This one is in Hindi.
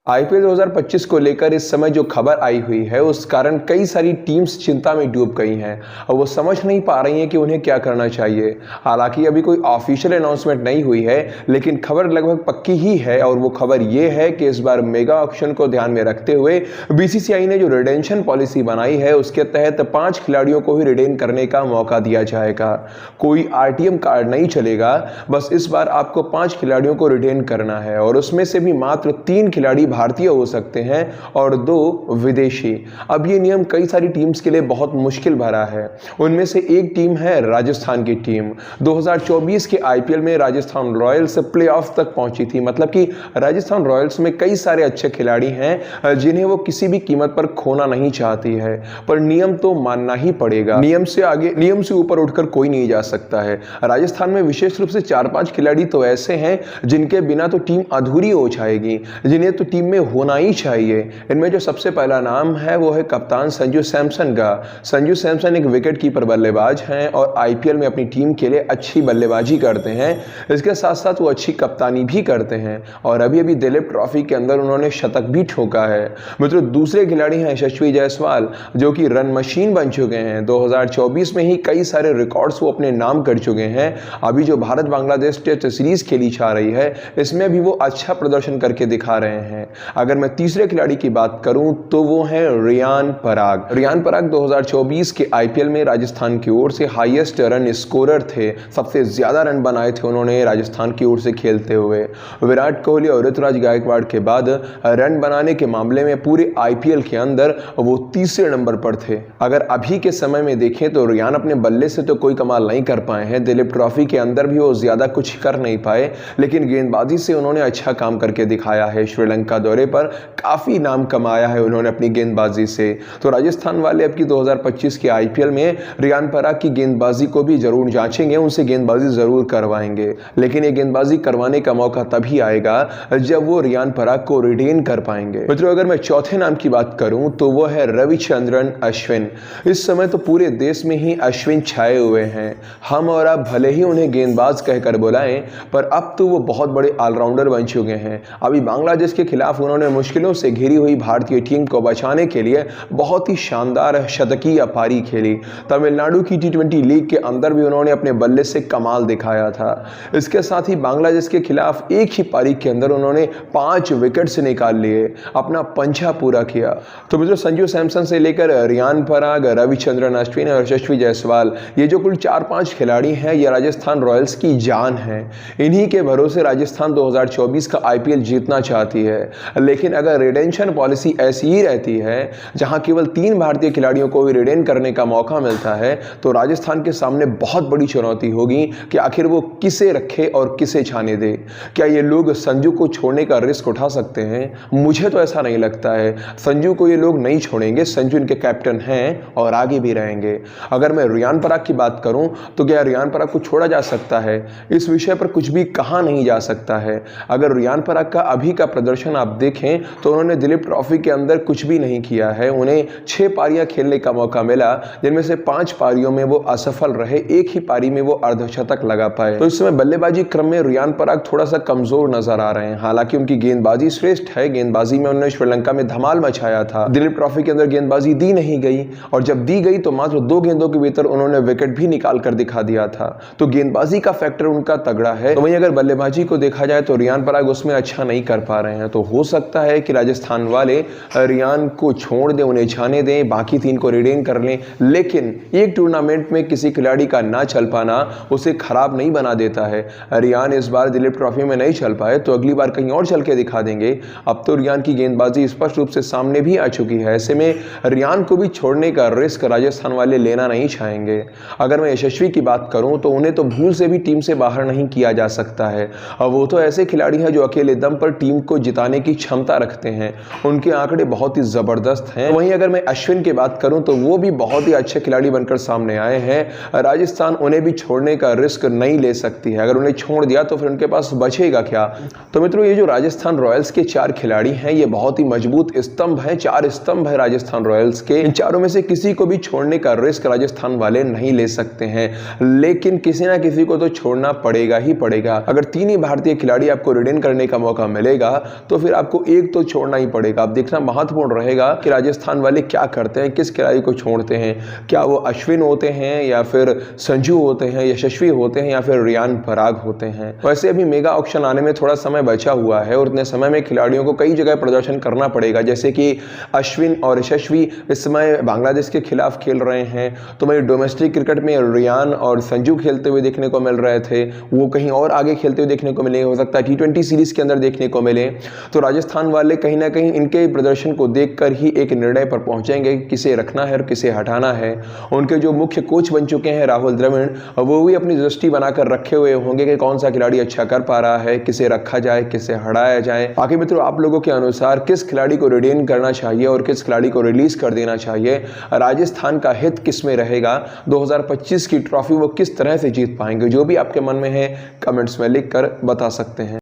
आईपीएल 2025 को लेकर इस समय जो खबर आई हुई है उस कारण कई सारी टीम्स चिंता में डूब गई हैं और वो समझ नहीं पा रही हैं कि उन्हें क्या करना चाहिए। हालांकि अभी कोई ऑफिशियल अनाउंसमेंट नहीं हुई है, लेकिन खबर लगभग पक्की ही है और वो खबर ये है कि इस बार मेगा ऑक्शन को ध्यान में रखते हुए बीसीसीआई ने जो रिटेंशन पॉलिसी बनाई है उसके तहत 5 खिलाड़ियों को ही रिटेन करने का मौका दिया जाएगा। कोई आरटीएम कार्ड नहीं चलेगा, बस इस बार आपको 5 खिलाड़ियों को रिटेन करना है और उसमें से भी मात्र 3 खिलाड़ी भारतीय हो सकते हैं और 2 विदेशी। अब ये नियम कई सारी टीम्स के लिए बहुत मुश्किल भरा है। उनमें से एक टीम है राजस्थान की टीम। 2024 के आईपीएल में राजस्थान रॉयल्स प्लेऑफ तक पहुंची थी। मतलब कि राजस्थान रॉयल्स में कई सारे अच्छे खिलाड़ी हैं जिन्हें वो किसी भी कीमत पर खोना नहीं चाहती है, पर नियम तो मानना ही पड़ेगा। नियम से ऊपर उठकर कोई नहीं जा सकता है। राजस्थान में विशेष रूप से 4-5 खिलाड़ी तो ऐसे हैं जिनके बिना तो टीम अधूरी हो जाएगी, जिन्हें तो टीम में होना ही चाहिए। इनमें जो सबसे पहला नाम है वो है कप्तान संजू सैमसन का। संजू सैमसन एक विकेट कीपर बल्लेबाज हैं और आईपीएल में अपनी टीम के लिए अच्छी बल्लेबाजी करते हैं। इसके साथ साथ वो अच्छी कप्तानी भी करते हैं और अभी अभी दिलीप ट्रॉफी के अंदर उन्होंने शतक भी ठोका है। मित्रों, दूसरे खिलाड़ी हैं यशस्वी जायसवाल, जो कि रन मशीन बन चुके हैं। 2024 में ही कई सारे रिकॉर्ड्स वो अपने नाम कर चुके हैं। अभी जो भारत बांग्लादेश टेस्ट सीरीज खेली जा रही है इसमें भी वो अच्छा प्रदर्शन करके दिखा रहे हैं। अगर मैं तीसरे खिलाड़ी की बात करूं तो वो है रियान पराग। रियान पराग 2024 के आईपीएल में राजस्थान की ओर से हाईएस्ट रन स्कोरर थे। सबसे ज्यादा रन बनाए थे उन्होंने राजस्थान की ओर से खेलते हुए। विराट कोहली और ऋतुराज गायकवाड़ के बाद रन बनाने के मामले में पूरे आईपीएल के अंदर वो तीसरे नंबर पर थे। अगर अभी के समय में देखें तो रियान अपने बल्ले से तो कोई कमाल नहीं कर पाए हैं। दिलीप ट्रॉफी के अंदर भी वो ज्यादा कुछ कर नहीं पाए, लेकिन गेंदबाजी से उन्होंने अच्छा काम करके दिखाया है। श्रीलंका दौरे पर काफी नाम कमाया है उन्होंने अपनी गेंदबाजी से। तो राजस्थान वाले अब की 2025 के आईपीएल में रियान पराग की गेंदबाजी को भी जरूर जांचेंगे, उनसे गेंदबाजी जरूर करवाएंगे। लेकिन ये गेंदबाजी करवाने का मौका तभी आएगा जब वो रियान पराग को रिटेन कर पाएंगे। मित्रों, अगर मैं चौथे नाम की बात करूं तो वो है रविचंद्रन अश्विन। इस समय तो पूरे देश में ही अश्विन छाए हुए हैं। हम और आप भले ही उन्हें गेंदबाज कहकर बुलाएं, पर अब तो वो बहुत बड़े ऑलराउंडर बन चुके हैं। अभी बांग्लादेश के खिलाफ उन्होंने मुश्किलों से घिरी हुई भारतीय टीम को बचाने के लिए बहुत ही शानदार शतकीय पारी खेली। तमिलनाडु की टी20 लीग के अंदर भी उन्होंने अपने बल्ले से कमाल दिखाया था। इसके साथ ही बांग्लादेश के खिलाफ एक ही पारी के अंदर उन्होंने 5 विकेट से निकाल लिए, अपना पंजा पूरा किया। तो मित्रों, संजू सैमसन से लेकर रियान पराग, रविचंद्रन अश्विन और यशस्वी जायसवाल, ये जो कुल 4-5 खिलाड़ी हैं ये राजस्थान रॉयल्स की जान है। इन्हीं के भरोसे राजस्थान 2024 का आईपीएल जीतना चाहती है। लेकिन अगर रिटेंशन पॉलिसी ऐसी ही रहती है जहां केवल 3 भारतीय खिलाड़ियों को ही रिटेन करने का मौका मिलता है तो राजस्थान के सामने बहुत बड़ी चुनौती होगी कि आखिर वो किसे रखे और किसे छाने दे। क्या ये लोग संजू को छोड़ने का रिस्क उठा सकते हैं? मुझे तो ऐसा नहीं लगता है। संजू को ये लोग नहीं छोड़ेंगे। संजू इनके कैप्टन हैं और आगे भी रहेंगे। अगर मैं रियान पराग की बात करूं तो क्या रियान पराग को छोड़ा जा सकता है? इस विषय पर कुछ भी कहा नहीं जा सकता है। अगर रियान पराग का अभी का प्रदर्शन आप देखें तो उन्होंने दिलीप ट्रॉफी के अंदर कुछ भी नहीं किया है। उन्हें 6 पारियां खेलने का मौका मिला, जिनमें से 5 पारियों में वो असफल रहे, एक ही पारी में वो अर्धशतक लगा पाए। तो इस समय बल्लेबाजी क्रम में रियान पराग थोड़ा सा कमजोर नजर आ रहे हैं। हालांकि उनकी गेंदबाजी श्रेष्ठ है। गेंदबाजी में उन्होंने श्रीलंका में धमाल मचाया था। दिलीप ट्रॉफी के अंदर गेंदबाजी दी नहीं गई और जब दी गई तो मात्र 2 गेंदों के भीतर उन्होंने विकेट भी निकाल कर दिखा दिया था। तो गेंदबाजी का फैक्टर उनका तगड़ा है। तो वहीं अगर बल्लेबाजी को देखा जाए तो रियान पराग उसमें अच्छा नहीं कर पा रहे हैं। तो हो सकता है कि राजस्थान वाले रियान को छोड़ दें, उन्हें छाने दें, बाकी 3 को रिटेन कर लें। लेकिन एक टूर्नामेंट में किसी खिलाड़ी का ना चल पाना उसे खराब नहीं बना देता है। रियान इस बार दिलीप ट्रॉफी में नहीं चल पाए तो अगली बार कहीं और चल के दिखा देंगे। अब तो रियान की गेंदबाजी स्पष्ट रूप से सामने भी आ चुकी है। ऐसे में रियान को भी छोड़ने का रिस्क राजस्थान वाले लेना नहीं चाहेंगे। अगर मैं यशस्वी की बात करूं तो उन्हें तो भूल से भी टीम से बाहर नहीं किया जा सकता है। वो तो ऐसे खिलाड़ी हैं जो अकेले दम पर टीम को जिताने की क्षमता रखते हैं। उनके आंकड़े बहुत ही जबरदस्त हैं। वहीं अगर मैं अश्विन की बात करूं तो वो भी बहुत ही अच्छे खिलाड़ी बनकर सामने आए हैं। राजस्थान उन्हें भी छोड़ने का रिस्क नहीं ले सकती है। अगर उन्हें छोड़ दिया तो फिर उनके पास बचेगा क्या? तो मित्रों, ये जो राजस्थान रॉयल्स के 4 खिलाड़ी हैं ये बहुत ही मजबूत स्तंभ हैं। 4 स्तंभ है राजस्थान रॉयल्स के। इन चारों में से किसी को भी छोड़ने का रिस्क राजस्थान वाले नहीं ले सकते हैं, लेकिन किसी ना किसी को तो छोड़ना पड़ेगा ही पड़ेगा। अगर 3 ही भारतीय खिलाड़ी आपको रिटेन करने का मौका मिलेगा तो फिर फिर आपको एक तो छोड़ना ही पड़ेगा। अब देखना महत्वपूर्ण रहेगा कि राजस्थान वाले क्या करते हैं, किस खिलाड़ी को छोड़ते हैं। क्या वो अश्विन होते हैं या फिर संजू होते हैं, यशस्वी होते हैं या फिर रियान पराग होते हैं। वैसे अभी मेगा ऑक्शन आने में थोड़ा समय बचा हुआ है और इतने समय में खिलाड़ियों को कई जगह प्रदर्शन करना पड़ेगा, जैसे कि अश्विन और यशस्वी इस समय बांग्लादेश के खिलाफ खेल रहे हैं, तो वही डोमेस्टिक क्रिकेट में रियान और संजू खेलते हुए देखने को मिल रहे थे, वो कहीं और आगे खेलते हुए देखने को मिले, हो सकता है T20 सीरीज के अंदर देखने को मिले। तो राजस्थान वाले कहीं ना कहीं इनके प्रदर्शन को देखकर ही एक निर्णय पर पहुंचेंगे किसे रखना है और किसे हटाना है। उनके जो मुख्य कोच बन चुके हैं राहुल द्रविड़, वो भी अपनी दृष्टि बनाकर रखे हुए होंगे कि कौन सा खिलाड़ी अच्छा कर पा रहा है, किसे रखा जाए, किसे हटाया जाए। बाकी मित्रों, आप लोगों के अनुसार किस खिलाड़ी को रिटेन करना चाहिए और किस खिलाड़ी को रिलीज कर देना चाहिए? राजस्थान का हित किस में रहेगा? 2025 की ट्रॉफी वो किस तरह से जीत पाएंगे? जो भी आपके मन में है कमेंट्स में लिखकर बता सकते हैं।